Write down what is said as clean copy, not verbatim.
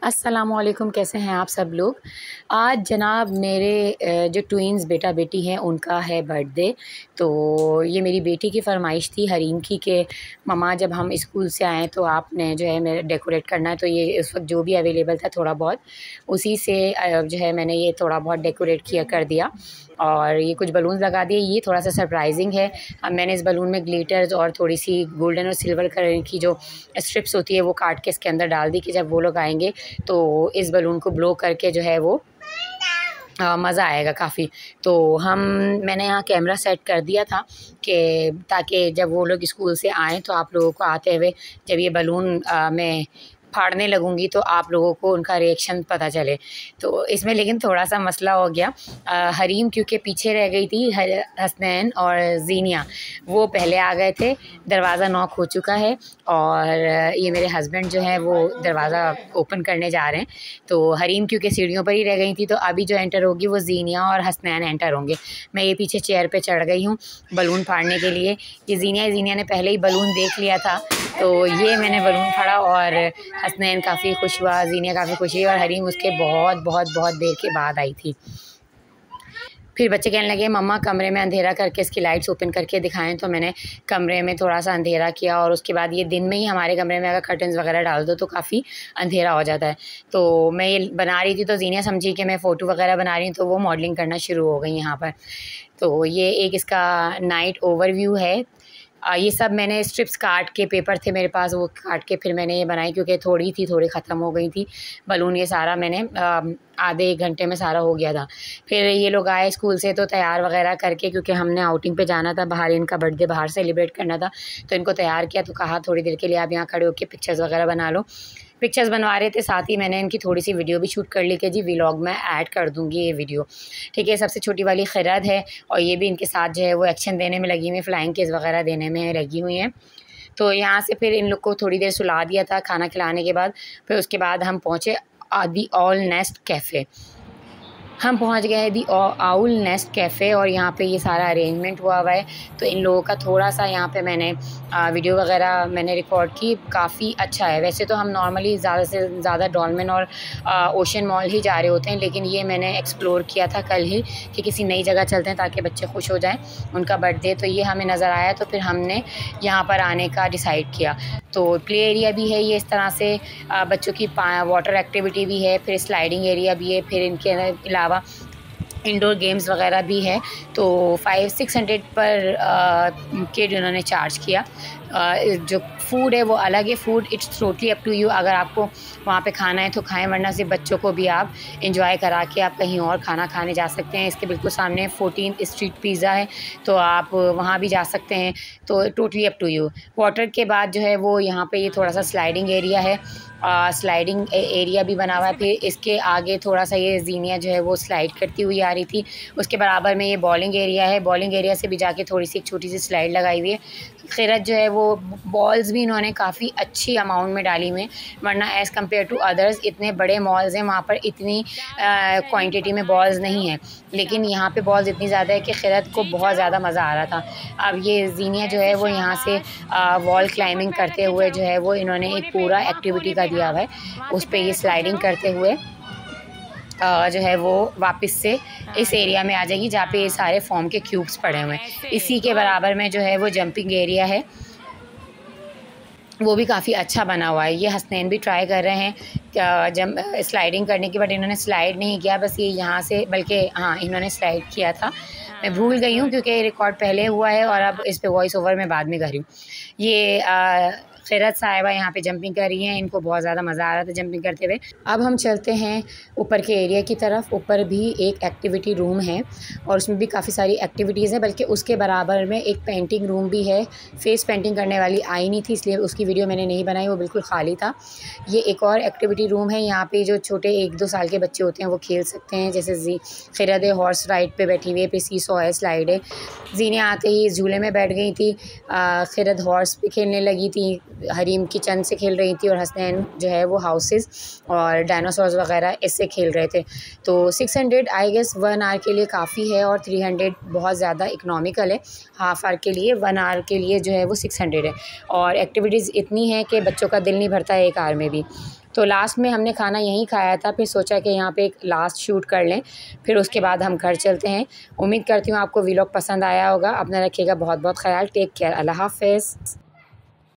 अस्सलामुअलैकुम, कैसे हैं आप सब लोग। आज जनाब मेरे जो ट्विन्स बेटा बेटी हैं उनका है बर्थडे। तो ये मेरी बेटी की फ़रमाइश थी हरीम की कि मम्मा जब हम स्कूल से आएँ तो आपने जो है मेरा डेकोरेट करना है। तो ये उस वक्त जो भी अवेलेबल था थोड़ा बहुत उसी से जो है मैंने ये थोड़ा बहुत डेकोरेट किया कर दिया और ये कुछ बलून्स लगा दिए। ये थोड़ा सा सरप्राइजिंग है। अब मैंने इस बलून में ग्लिटर्स और थोड़ी सी गोल्डन और सिल्वर कलर की जो स्ट्रिप्स होती है वो काट के इसके अंदर डाल दी कि जब वो लोग आएंगे तो इस बलून को ब्लो करके जो है वो मज़ा आएगा काफ़ी। तो मैंने यहाँ कैमरा सेट कर दिया था कि ताकि जब वो लोग स्कूल से आएँ तो आप लोगों को आते हुए जब ये बलून मैं फाड़ने लगूँगी तो आप लोगों को उनका रिएक्शन पता चले। तो इसमें लेकिन थोड़ा सा मसला हो गया। हरीम क्योंकि पीछे रह गई थी, हसनैन और ज़ीनिया वो पहले आ गए थे। दरवाज़ा नॉक हो चुका है और ये मेरे हस्बैंड जो हैं वो दरवाज़ा ओपन करने जा रहे हैं। तो हरीम क्योंकि सीढ़ियों पर ही रह गई थी तो अभी जो एंटर होगी वो ज़ीनिया और हसनैन एंटर होंगे। मैं ये पीछे चेयर पे चढ़ गई हूँ बलून फाड़ने के लिए। ये ज़ीनिया ने पहले ही बलून देख लिया था तो ये मैंने बलून फाड़ा और हसनैन काफ़ी खुश हुआ, ज़ीनिया काफ़ी खुश हुई और हरीम उसके बहुत देर के बाद आई थी। फिर बच्चे कहने लगे मम्मा कमरे में अंधेरा करके इसकी लाइट्स ओपन करके दिखाएं। तो मैंने कमरे में थोड़ा सा अंधेरा किया और उसके बाद ये दिन में ही हमारे कमरे में अगर कर्टन्स वगैरह डाल दो तो काफ़ी अंधेरा हो जाता है। तो मैं ये बना रही थी तो ज़ीनिया समझी कि मैं फ़ोटो वगैरह बना रही हूँ तो वो मॉडलिंग करना शुरू हो गई यहाँ पर। तो ये एक इसका नाइट ओवरव्यू है। ये सब मैंने स्ट्रिप्स काट के, पेपर थे मेरे पास वो काट के फिर मैंने ये बनाई क्योंकि थोड़ी ख़त्म हो गई थी बलून। ये सारा मैंने आधे 1 घंटे में सारा हो गया था। फिर ये लोग आए स्कूल से तो तैयार वगैरह करके, क्योंकि हमने आउटिंग पे जाना था बाहर, इनका बर्थडे बाहर सेलिब्रेट करना था तो इनको तैयार किया। तो कहा थोड़ी देर के लिए आप यहाँ खड़े होकर पिक्चर्स वगैरह बना लो। पिक्चर्स बनवा रहे थे, साथ ही मैंने इनकी थोड़ी सी वीडियो भी शूट कर ली कि जी व्लॉग में ऐड कर दूँगी ये वीडियो, ठीक है। सबसे छोटी वाली खिरद है और ये भी इनके साथ जो है वो एक्शन देने में लगी हुई है, फ्लाइंग केस वगैरह देने में लगी हुई हैं। तो यहाँ से फिर इन लोग को थोड़ी देर सुला दिया था खाना खिलाने के बाद। फिर उसके बाद हम पहुँचे दी ऑल नेस्ट कैफ़े। हम पहुंच गए दी आउल नेस्ट कैफ़े और यहाँ पे ये सारा अरेंजमेंट हुआ है। तो इन लोगों का थोड़ा सा यहाँ पे मैंने वीडियो वगैरह मैंने रिकॉर्ड की। काफ़ी अच्छा है। वैसे तो हम नॉर्मली ज़्यादा से ज़्यादा डॉल्मेन और ओशन मॉल ही जा रहे होते हैं, लेकिन ये मैंने एक्सप्लोर किया था कल ही कि किसी नई जगह चलते हैं ताकि बच्चे खुश हो जाएँ, उनका बर्थडे। तो ये हमें नज़र आया तो फिर हमने यहाँ पर आने का डिसाइड किया। तो प्ले एरिया भी है ये इस तरह से, बच्चों की वाटर एक्टिविटी भी है, फिर स्लाइडिंग एरिया भी है, फिर इनके अलावा इंडोर गेम्स वगैरह भी है। तो 500-600 पर किड उन्होंने चार्ज किया। जो फूड है वो अलग है। Food it's totally up to you. अगर आपको वहाँ पे खाना है तो खाएं, वरना सिर्फ बच्चों को भी आप इंजॉय करा के आप कहीं और खाना खाने जा सकते हैं। इसके बिल्कुल सामने 14th स्ट्रीट पिज़्ज़ा है तो आप वहाँ भी जा सकते हैं। तो totally up to you. Water के बाद जो है वो यहाँ पे ये थोड़ा सा स्लाइडिंग एरिया है, स्लाइडिंग एरिया भी बना हुआ है। फिर इसके आगे थोड़ा सा ये ज़ीनिया जो है वो स्लाइड करती हुई आ रही थी। उसके बराबर में ये बॉलिंग एरिया है। बॉलिंग एरिया से भी जाके थोड़ी सी एक छोटी सी स्लाइड लगाई हुई है। खिरत जो है वो बॉल्स भी इन्होंने काफ़ी अच्छी अमाउंट में डाली हुई हैं, वरना एज़ कम्पेयर टू अदर्स इतने बड़े मॉल्स हैं वहाँ पर इतनी क्वांटिटी में बॉल्स नहीं है, लेकिन यहाँ पे बॉल्स इतनी ज़्यादा है कि खिरत को बहुत ज़्यादा मज़ा आ रहा था। अब ये ज़ीनिया जो है वो यहाँ से वॉल क्लाइंबिंग करते हुए जो है वो इन्होंने एक पूरा एक्टिविटी का दिया हुआ है, उस पर ये स्लाइडिंग करते हुए जो है वो वापस से इस एरिया में आ जाएगी जहाँ पे ये सारे फॉर्म के क्यूब्स पड़े हुए हैं। इसी के बराबर में जो है वो जंपिंग एरिया है, वो भी काफ़ी अच्छा बना हुआ है। ये हसनैन भी ट्राई कर रहे हैं जब स्लाइडिंग करने की, बट इन्होंने स्लाइड नहीं किया, बस ये यहाँ से, बल्कि हाँ इन्होंने स्लाइड किया था। मैं भूल गई हूँ क्योंकि रिकॉर्ड पहले हुआ है और अब इस पे वॉइस ओवर में बाद में कर रही हूँ। ये खैरत साहिबा यहाँ पे जंपिंग कर रही हैं, इनको बहुत ज़्यादा मज़ा आ रहा था जंपिंग करते हुए। अब हम चलते हैं ऊपर के एरिया की तरफ। ऊपर भी एक एक्टिविटी रूम है और उसमें भी काफ़ी सारी एक्टिविटीज़ हैं, बल्कि उसके बराबर में एक पेंटिंग रूम भी है। फेस पेंटिंग करने वाली आई नहीं थी इसलिए उसकी वीडियो मैंने नहीं बनाई, वो बिल्कुल खाली था। ये एक और एक्टिविटी रूम है, यहाँ पर जो छोटे 1-2 साल के बच्चे होते हैं वो खेल सकते हैं। जैसे खिरत हॉर्स राइड पर बैठी हुई है, पे सीसॉ है, स्लाइड है। ज़ीनिया आते ही इस झूले में बैठ गई थी। खिरत हॉर्स पे खेलने लगी थी, हरीम किचन से खेल रही थी और हसनैन जो है वो हाउसेस और डायनासोर्स वगैरह इससे खेल रहे थे। तो 600 आई गेस 1 आवर के लिए काफ़ी है और 300 बहुत ज़्यादा इकोनॉमिकल है। हाफ़ आवर के लिए, 1 आवर के लिए जो है वो 600 है। और एक्टिविटीज़ इतनी हैं कि बच्चों का दिल नहीं भरता है 1 आवर में भी। तो लास्ट में हमने खाना यहीं खाया था, फिर सोचा कि यहाँ पे एक लास्ट शूट कर लें, फिर उसके बाद हम घर चलते हैं। उम्मीद करती हूँ आपको व्लॉग पसंद आया होगा। अपना रखिएगा बहुत बहुत ख्याल। Take care. अल्लाह हाफ़िज़।